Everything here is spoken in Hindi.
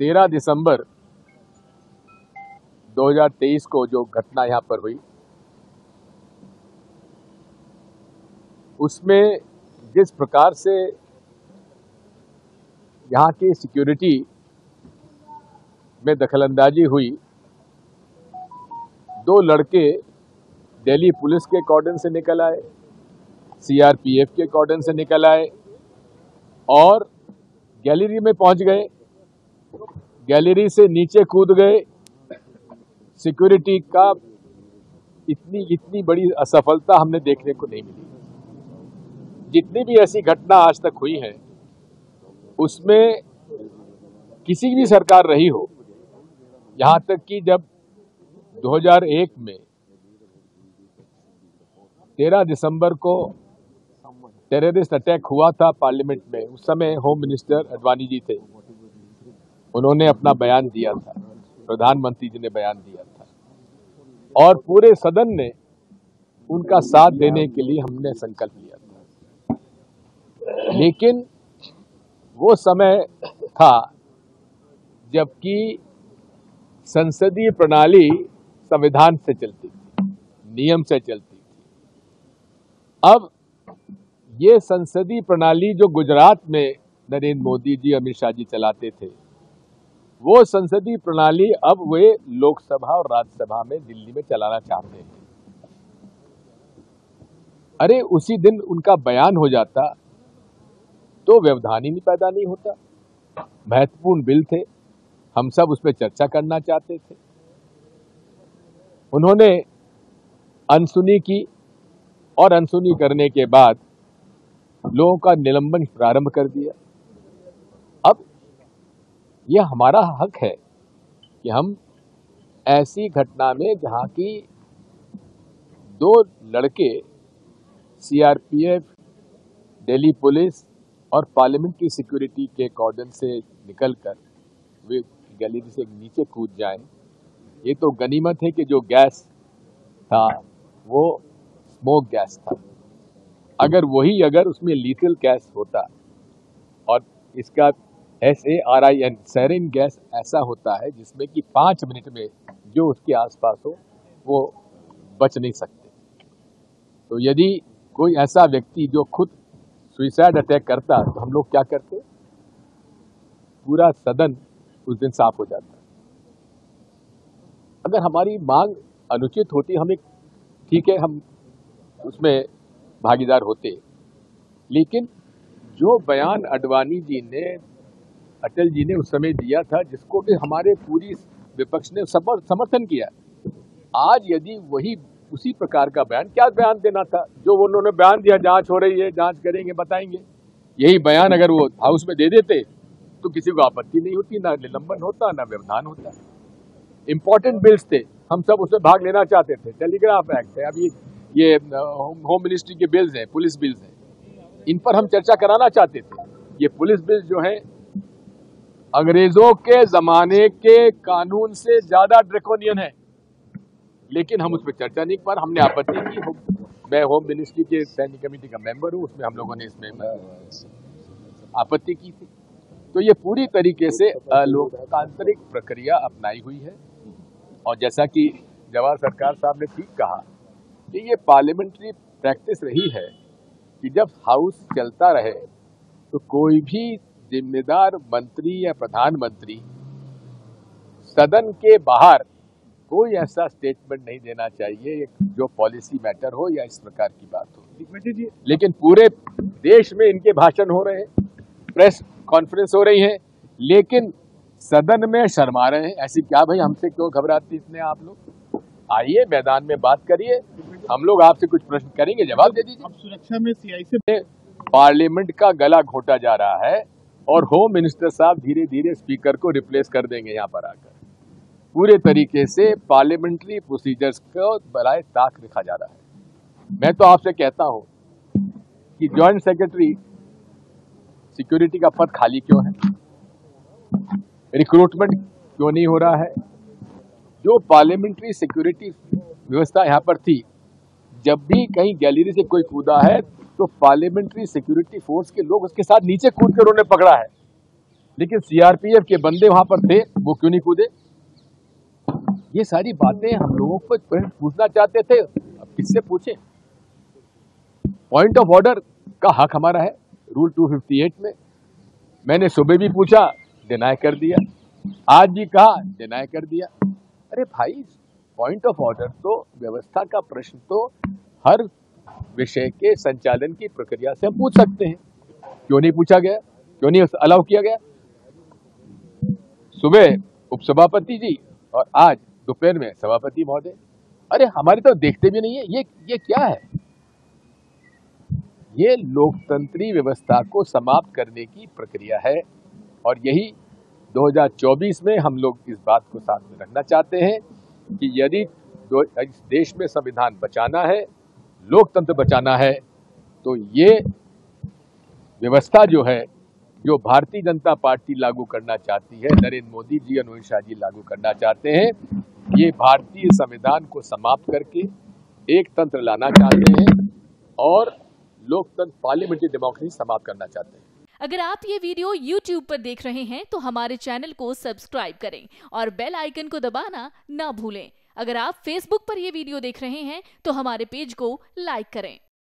13 दिसंबर 2023 को जो घटना यहाँ पर हुई, उसमें जिस प्रकार से यहाँ की सिक्योरिटी में दखलंदाजी हुई, 2 लड़के दिल्ली पुलिस के कॉर्डन से निकल आए, सीआरपीएफ के कॉर्डन से निकल आए और गैलरी में पहुंच गए। गैलरी से नीचे कूद गए। सिक्योरिटी का इतनी बड़ी असफलता हमने देखने को नहीं मिली। जितनी भी ऐसी घटना आज तक हुई है, उसमें किसी भी सरकार रही हो, यहाँ तक कि जब 2001 में 13 दिसंबर को टेररिस्ट अटैक हुआ था पार्लियामेंट में, उस समय होम मिनिस्टर अडवाणी जी थे। उन्होंने अपना बयान दिया था, प्रधानमंत्री जी ने बयान दिया था और पूरे सदन ने उनका साथ देने के लिए हमने संकल्प लिया था। लेकिन वो समय था जबकि संसदीय प्रणाली संविधान से चलती थी, नियम से चलती थी। अब ये संसदीय प्रणाली जो गुजरात में नरेंद्र मोदी जी, अमित शाह जी चलाते थे, वो संसदीय प्रणाली अब वे लोकसभा और राज्यसभा में दिल्ली में चलाना चाहते हैं। अरे उसी दिन उनका बयान हो जाता तो व्यवधान ही पैदा नहीं होता। महत्वपूर्ण बिल थे, हम सब उस पर चर्चा करना चाहते थे। उन्होंने अनसुनी की और अनसुनी करने के बाद लोगों का निलंबन प्रारंभ कर दिया। अब यह हमारा हक है कि हम ऐसी घटना में, जहां की 2 लड़के सीआरपीएफ, दिल्ली पुलिस और पार्लियामेंट की सिक्योरिटी के कॉर्डन से निकलकर वे गैलरी से नीचे कूद जाएं, ये तो गनीमत है कि जो गैस था वो स्मोक गैस था। अगर उसमें लीथल गैस होता, और इसका SARIN सैरिन गैस ऐसा होता है जिसमें कि 5 मिनट में जो उसके आसपास हो वो बच नहीं सकते। तो यदि कोई ऐसा व्यक्ति जो खुद सुसाइड अटैक करता तो हम लोग क्या करते? पूरा सदन उस दिन साफ हो जाता। अगर हमारी मांग अनुचित होती, हम एक ठीक है, हम उसमें भागीदार होते, लेकिन जो बयान अडवाणी जी ने, अटल जी ने उस समय दिया था, जिसको भी हमारे पूरी विपक्ष ने समर्थन किया, आज यदि वही उसी प्रकार का बयान, क्या बयान देना था? जो उन्होंने बयान दिया, जांच हो रही है, जांच करेंगे, बताएंगे, यही बयान अगर वो हाउस में दे देते तो किसी को आपत्ति नहीं होती, ना निलंबन होता, ना व्यवधान होता। इंपॉर्टेंट बिल्स थे, हम सब उसमें भाग लेना चाहते थे। टेलीग्राफ एक्ट है, अभी ये होम मिनिस्ट्री के बिल्स हैं, पुलिस बिल्स हैं, इन पर हम चर्चा कराना चाहते थे। ये पुलिस बिल्स जो है अंग्रेजों के जमाने के कानून से ज्यादा ड्रैकोनियन है, लेकिन हम उस पर चर्चा नहीं कर पा रहे। हमने आपत्ति की। मैं होम मिनिस्ट्री के स्टैंडिंग कमेटी का मेंबर हूं, उसमें हम लोगों ने इसमें आपत्ति की थी। तो ये पूरी तरीके से लोकतांत्रिक प्रक्रिया अपनाई हुई है। और जैसा कि जवाहर सरकार साहब ने ठीक कहा कि ये पार्लियामेंट्री प्रैक्टिस रही है कि जब हाउस चलता रहे तो कोई भी जिम्मेदार मंत्री या प्रधानमंत्री सदन के बाहर कोई ऐसा स्टेटमेंट नहीं देना चाहिए जो पॉलिसी मैटर हो या इस प्रकार की बात हो। लेकिन पूरे देश में इनके भाषण हो रहे हैं, प्रेस कॉन्फ्रेंस हो रही है, लेकिन सदन में शर्मा रहे हैं। ऐसी क्या भाई, हमसे क्यों घबराते इतने आप लोग? आइए मैदान में बात करिए, हम लोग आपसे कुछ प्रश्न करेंगे, जवाब दे दीजिए। अब सुरक्षा में CI से पार्लियामेंट का गला घोटा जा रहा है और होम मिनिस्टर साहब धीरे धीरे स्पीकर को रिप्लेस कर देंगे यहाँ पर आकर। पूरे तरीके से पार्लियामेंट्री प्रोसीजर्स को बलाए ताक रखा जा रहा है। मैं तो आपसे कहता हूं कि जॉइंट सेक्रेटरी सिक्योरिटी का पद खाली क्यों है? रिक्रूटमेंट क्यों नहीं हो रहा है? जो पार्लियामेंट्री सिक्योरिटी व्यवस्था यहाँ पर थी, जब भी कहीं गैलरी से कोई कूदा है तो पार्लियामेंट्री सिक्योरिटी फोर्स के लोग उसके साथ नीचे कूद कर उन्हें पकड़ा है। लेकिन सीआरपीएफ के बंदे वहां पर थे, वो क्यों नहीं कूदे? ये सारी बातें हम लोगों को पूछना चाहते थे, अब किससे पूछे? पॉइंट ऑफ ऑर्डर का हक हमारा है रूल 258 में। मैंने सुबह भी पूछा, डिनाई कर दिया, आज भी कहा, डिनाई कर दिया। अरे भाई, पॉइंट ऑफ ऑर्डर तो व्यवस्था का प्रश्न तो हर विषय के संचालन की प्रक्रिया से हम पूछ सकते हैं, क्यों नहीं पूछा गया? क्यों नहीं अलाउ किया गया? सुबह उपसभापति जी और आज दोपहर में सभापति महोदय। अरे हमारी तो देखते भी नहीं है, ये क्या है? ये लोकतंत्री व्यवस्था को समाप्त करने की प्रक्रिया है और यही 2024 में हम लोग इस बात को साथ में रखना चाहते हैं कि यदि इस देश में संविधान बचाना है, लोकतंत्र बचाना है, तो ये व्यवस्था जो है, जो भारतीय जनता पार्टी लागू करना चाहती है, नरेंद्र मोदी जी, अमित शाह जी लागू करना चाहते हैं, ये भारतीय संविधान को समाप्त करके एक तंत्र लाना चाहते हैं और लोकतंत्र, पार्लियामेंट्री डेमोक्रेसी समाप्त करना चाहते हैं। अगर आप ये वीडियो YouTube पर देख रहे हैं तो हमारे चैनल को सब्सक्राइब करें और बेल आइकन को दबाना ना भूलें। अगर आप Facebook पर ये वीडियो देख रहे हैं तो हमारे पेज को लाइक करें।